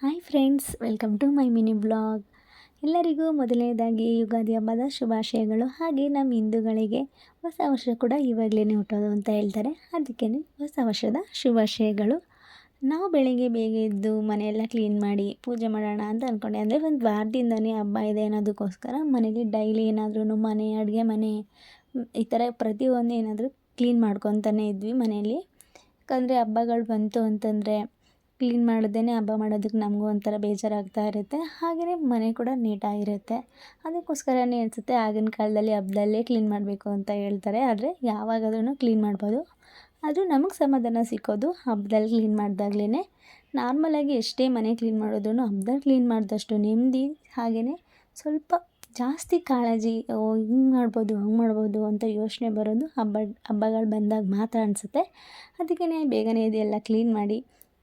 Hi friends, welcome to my mini blog. ಎಲ್ಲರಿಗೂ ಮೊದಲನೇದಾಗಿ ಯುಗಾದಿ ಹಬ್ಬದ ಶುಭಾಶಯಗಳು. ಹಾಗೆ ನಮ್ಮ ಹಿಂದೂಗಳಿಗೆ ಹೊಸ ವರ್ಷ ಕೂಡ ಇವಾಗಲೇ ಹುಟ್ಟೋದು ಅಂತ ಹೇಳ್ತಾರೆ. ಅದಕ್ಕೇ ಹೊಸ ವರ್ಷದ ಶುಭಾಶಯಗಳು. ನಾವು ಬೆಳಿಗ್ಗೆ ಬೇಗ ಎದ್ದು ಮನೆಯೆಲ್ಲ ಕ್ಲೀನ್ ಮಾಡಿ ಪೂಜೆ ಮಾಡೋಣ ಅಂತ ಅಂದ್ಕೊಂಡೆ. ಅಂದರೆ ಒಂದು ವಾರದಿಂದನೇ ಹಬ್ಬ ಇದೆ ಅನ್ನೋದಕ್ಕೋಸ್ಕರ ಮನೇಲಿ ಡೈಲಿ ಏನಾದ್ರೂ ಮನೆ, ಅಡುಗೆ ಮನೆ ಈ ಥರ ಪ್ರತಿಯೊಂದು ಏನಾದರೂ ಕ್ಲೀನ್ ಮಾಡ್ಕೊತಾನೆ ಇದ್ವಿ ಮನೆಯಲ್ಲಿ. ಯಾಕಂದರೆ ಹಬ್ಬಗಳು ಬಂತು ಅಂತಂದರೆ ಕ್ಲೀನ್ ಮಾಡ್ದೇ ಹಬ್ಬ ಮಾಡೋದಕ್ಕೆ ನಮಗೂ ಒಂಥರ ಬೇಜಾರಾಗ್ತಾ ಇರುತ್ತೆ. ಹಾಗೆಯೇ ಮನೆ ಕೂಡ ನೀಟಾಗಿರುತ್ತೆ. ಅದಕ್ಕೋಸ್ಕರನೇ ಅನಿಸುತ್ತೆ ಆಗಿನ ಕಾಲದಲ್ಲಿ ಹಬ್ಬದಲ್ಲೇ ಕ್ಲೀನ್ ಮಾಡಬೇಕು ಅಂತ ಹೇಳ್ತಾರೆ. ಆದರೆ ಯಾವಾಗಾದ್ರೂ ಕ್ಲೀನ್ ಮಾಡ್ಬೋದು. ಆದರೂ ನಮಗೆ ಸಮಾಧಾನ ಸಿಕ್ಕೋದು ಹಬ್ಬದಲ್ಲಿ ಕ್ಲೀನ್ ಮಾಡಿದಾಗ್ಲೇ. ನಾರ್ಮಲಾಗಿ ಎಷ್ಟೇ ಮನೆ ಕ್ಲೀನ್ ಮಾಡಿದ್ರೂ ಹಬ್ಬದಲ್ಲಿ ಕ್ಲೀನ್ ಮಾಡಿದಷ್ಟು ನೆಮ್ಮದಿ, ಹಾಗೆಯೇ ಸ್ವಲ್ಪ ಜಾಸ್ತಿ ಕಾಳಜಿ, ಹಿಂಗೆ ಮಾಡ್ಬೋದು ಹಂಗೆ ಮಾಡ್ಬೋದು ಅಂತ ಯೋಚನೆ ಬರೋದು ಹಬ್ಬಗಳು ಬಂದಾಗ ಮಾತ್ರ ಅನಿಸುತ್ತೆ. ಅದಕ್ಕೇ ಬೇಗನೆ ಇದೆಲ್ಲ ಕ್ಲೀನ್ ಮಾಡಿ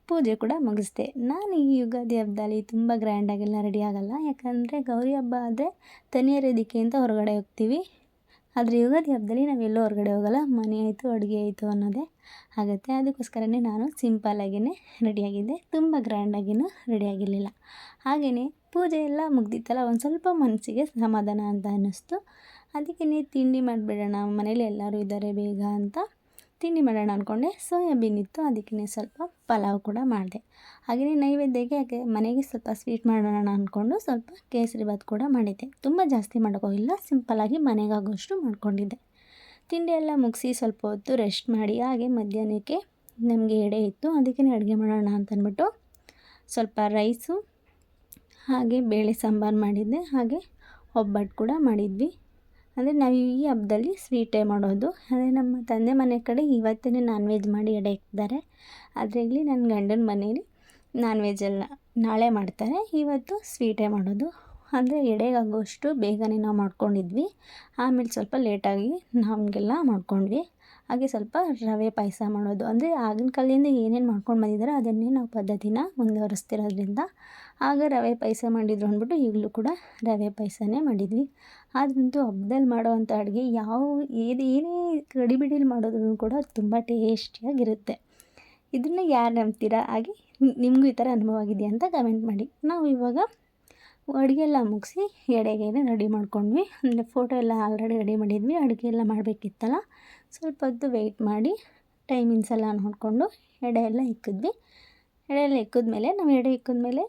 ಪೂಜೆ ಕೂಡ ಮುಗಿಸ್ದೆ. ನಾನು ಈ ಯುಗಾದಿ ಹಬ್ಬದಲ್ಲಿ ತುಂಬ ಗ್ರ್ಯಾಂಡಾಗೆಲ್ಲ ರೆಡಿ ಆಗೋಲ್ಲ. ಯಾಕಂದರೆ ಗೌರಿ ಹಬ್ಬ ಆದರೆ ತನಿಯರೋದಕ್ಕೆ ಅಂತ ಹೊರಗಡೆ ಹೋಗ್ತೀವಿ. ಆದರೆ ಯುಗಾದಿ ಹಬ್ಬದಲ್ಲಿ ನಾವೆಲ್ಲೂ ಹೊರಗಡೆ ಹೋಗೋಲ್ಲ. ಮನೆ ಆಯಿತು ಅಡುಗೆ ಆಯಿತು ಅನ್ನೋದೇ ಆಗುತ್ತೆ. ಅದಕ್ಕೋಸ್ಕರನೇ ನಾನು ಸಿಂಪಲ್ಲಾಗಿಯೇ ರೆಡಿಯಾಗಿದ್ದೆ. ತುಂಬ ಗ್ರ್ಯಾಂಡಾಗಿಯೂ ರೆಡಿಯಾಗಿರಲಿಲ್ಲ. ಹಾಗೆಯೇ ಪೂಜೆ ಎಲ್ಲ ಮುಗ್ದಿತ್ತಲ್ಲ, ಒಂದು ಸ್ವಲ್ಪ ಮನಸ್ಸಿಗೆ ಸಮಾಧಾನ ಅಂತ ಅನ್ನಿಸ್ತು. ಅದಕ್ಕೇ ತಿಂಡಿ ಮಾಡಿಬಿಡೋಣ, ಮನೇಲಿ ಎಲ್ಲರೂ ಇದ್ದಾರೆ ಬೇಗ ಅಂತ ತಿಂಡಿ ಮಾಡೋಣ ಅಂದ್ಕೊಂಡೆ. ಸೋಯಾಬೀನ್ ಇತ್ತು, ಅದಕ್ಕೇ ಸ್ವಲ್ಪ ಪಲಾವ್ ಕೂಡ ಮಾಡಿದೆ. ಹಾಗೆಯೇ ನೈವೇದ್ಯಕ್ಕೆ ಮನೆಗೆ ಸ್ವಲ್ಪ ಸ್ವೀಟ್ ಮಾಡೋಣ ಅಂದ್ಕೊಂಡು ಸ್ವಲ್ಪ ಕೇಸರಿ ಬಾತ್ ಕೂಡ ಮಾಡಿದ್ದೆ. ತುಂಬ ಜಾಸ್ತಿ ಮಾಡೋಕ್ಕೋಗಿಲ್ಲ, ಸಿಂಪಲ್ಲಾಗಿ ಮನೆಗಾಗೋಷ್ಟು ಮಾಡ್ಕೊಂಡಿದ್ದೆ. ತಿಂಡಿ ಎಲ್ಲ ಮುಗಿಸಿ ಸ್ವಲ್ಪ ಹೊತ್ತು ರೆಸ್ಟ್ ಮಾಡಿ ಹಾಗೆ ಮಧ್ಯಾಹ್ನಕ್ಕೆ ನಮಗೆ ಎಡೆ ಇತ್ತು. ಅದಕ್ಕೇ ಅಡುಗೆ ಮಾಡೋಣ ಅಂತಂದ್ಬಿಟ್ಟು ಸ್ವಲ್ಪ ರೈಸು ಹಾಗೆ ಬೇಳೆ ಸಾಂಬಾರು ಮಾಡಿದ್ದೆ. ಹಾಗೆ ಒಬ್ಬಟ್ಟು ಕೂಡ ಮಾಡಿದ್ವಿ. ಅಂದರೆ ನಾವು ಈ ಹಬ್ಬದಲ್ಲಿ ಸ್ವೀಟೇ ಮಾಡೋದು. ಅದೇ ನಮ್ಮ ತಂದೆ ಮನೆ ಕಡೆ ಇವತ್ತೇ ನಾನ್ ವೆಜ್ ಮಾಡಿ ಎಡೆ ಇಕ್ಕಿದ್ದಾರೆ. ಆದರೆ ಇಲ್ಲಿ ನನ್ನ ಗಂಡನ ಮನೇಲಿ ನಾನ್ ವೆಜ್ಜೆಲ್ಲ ನಾಳೆ ಮಾಡ್ತಾರೆ, ಇವತ್ತು ಸ್ವೀಟೇ ಮಾಡೋದು. ಅಂದರೆ ಎಡೆಗಾಗೋಷ್ಟು ಬೇಗನೆ ನಾವು ಮಾಡ್ಕೊಂಡಿದ್ವಿ. ಆಮೇಲೆ ಸ್ವಲ್ಪ ಲೇಟಾಗಿ ನಮಗೆಲ್ಲ ಮಾಡ್ಕೊಂಡ್ವಿ. ಹಾಗೆ ಸ್ವಲ್ಪ ರವೆ ಪಾಯಸ ಮಾಡೋದು. ಅಂದರೆ ಆಗಿನ ಕಾಲದಿಂದ ಏನೇನು ಮಾಡ್ಕೊಂಡು ಬಂದಿದ್ದಾರೋ ಅದನ್ನೇ ನಾವು ಪದ್ಧತಿನ ಮುಂದುವರಿಸ್ತಿರೋದ್ರಿಂದ ಆಗ ರವೆ ಪಾಯಸ ಮಾಡಿದ್ರು ಅಂದ್ಬಿಟ್ಟು ಈಗಲೂ ಕೂಡ ರವೆ ಪಾಯಸನೇ ಮಾಡಿದ್ವಿ. ಅದಂತೂ ಹಬ್ಬದಲ್ಲಿ ಮಾಡೋವಂಥ ಅಡುಗೆ ಏನೇ ಗಡಿಬಿಡಿಲಿ ಮಾಡಿದ್ರೂ ಕೂಡ ತುಂಬ ಟೇಸ್ಟಿಯಾಗಿರುತ್ತೆ. ಇದನ್ನು ಯಾರು ನಂಬ್ತೀರಾ? ಹಾಗೆ ನಿಮಗೂ ಈ ಥರ ಅನುಭವ ಆಗಿದೆಯಾ ಅಂತ ಕಮೆಂಟ್ ಮಾಡಿ. ನಾವು ಇವಾಗ ಅಡುಗೆ ಎಲ್ಲ ಮುಗಿಸಿ ಎಡೆಗೆ ರೆಡಿ ಮಾಡ್ಕೊಂಡ್ವಿ. ಅಂದರೆ ಫೋಟೋ ಎಲ್ಲ ಆಲ್ರೆಡಿ ರೆಡಿ ಮಾಡಿದ್ವಿ. ಅಡುಗೆ ಎಲ್ಲ ಮಾಡಬೇಕಿತ್ತಲ್ಲ, ಸ್ವಲ್ಪ ಹೊತ್ತು ವೆಯ್ಟ್ ಮಾಡಿ ಟೈಮಿಂಗ್ಸ್ ಎಲ್ಲ ನೋಡಿಕೊಂಡು ಎಡೆ ಎಲ್ಲ ಇಕ್ಕಿದ್ವಿ. ಎಡೆ ಎಲ್ಲ ಇಕ್ಕಿದ್ಮೇಲೆ ನಾವು ಎಡೆ ಇಕ್ಕಿದ್ಮೇಲೆ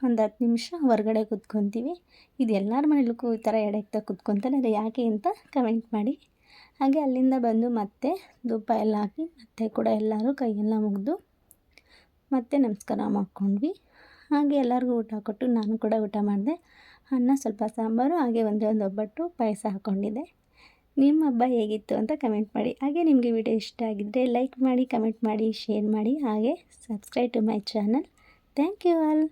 ಒಂದು 10 ನಿಮಿಷ ಹೊರಗಡೆ ಕುತ್ಕೊತೀವಿ. ಇದು ಎಲ್ಲರ ಮನೇಲೂ ಈ ಥರ ಎಡೆ ಇಕ್ತಾ ಕುತ್ಕೊತಾರೆ. ಅದು ಯಾಕೆ ಅಂತ ಕಮೆಂಟ್ ಮಾಡಿ. ಹಾಗೆ ಅಲ್ಲಿಂದ ಬಂದು ಮತ್ತೆ ಧೂಪ ಎಲ್ಲ ಹಾಕಿ ಮತ್ತೆ ಕೂಡ ಎಲ್ಲರೂ ಕೈಯೆಲ್ಲ ಮುಗಿದು ಮತ್ತೆ ನಮಸ್ಕಾರ ಮಾಡ್ಕೊಂಡ್ವಿ. ಹಾಗೆ ಎಲ್ಲರಿಗೂ ಊಟ ಕೊಟ್ಟು ನಾನು ಕೂಡ ಊಟ ಮಾಡಿದೆ. ಅನ್ನ, ಸ್ವಲ್ಪ ಸಾಂಬಾರು, ಹಾಗೆ ಒಂದು ಒಬ್ಬಟ್ಟು ಪಾಯಸ ಹಾಕ್ಕೊಂಡಿದ್ದೆ. ನಿಮ್ಮ ಹಬ್ಬ ಹೇಗಿತ್ತು ಅಂತ ಕಮೆಂಟ್ ಮಾಡಿ. ಹಾಗೆ ನಿಮಗೆ ವಿಡಿಯೋ ಇಷ್ಟ ಆಗಿದ್ದರೆ ಲೈಕ್ ಮಾಡಿ, ಕಮೆಂಟ್ ಮಾಡಿ, ಶೇರ್ ಮಾಡಿ, ಹಾಗೆ subscribe to my channel. Thank you all.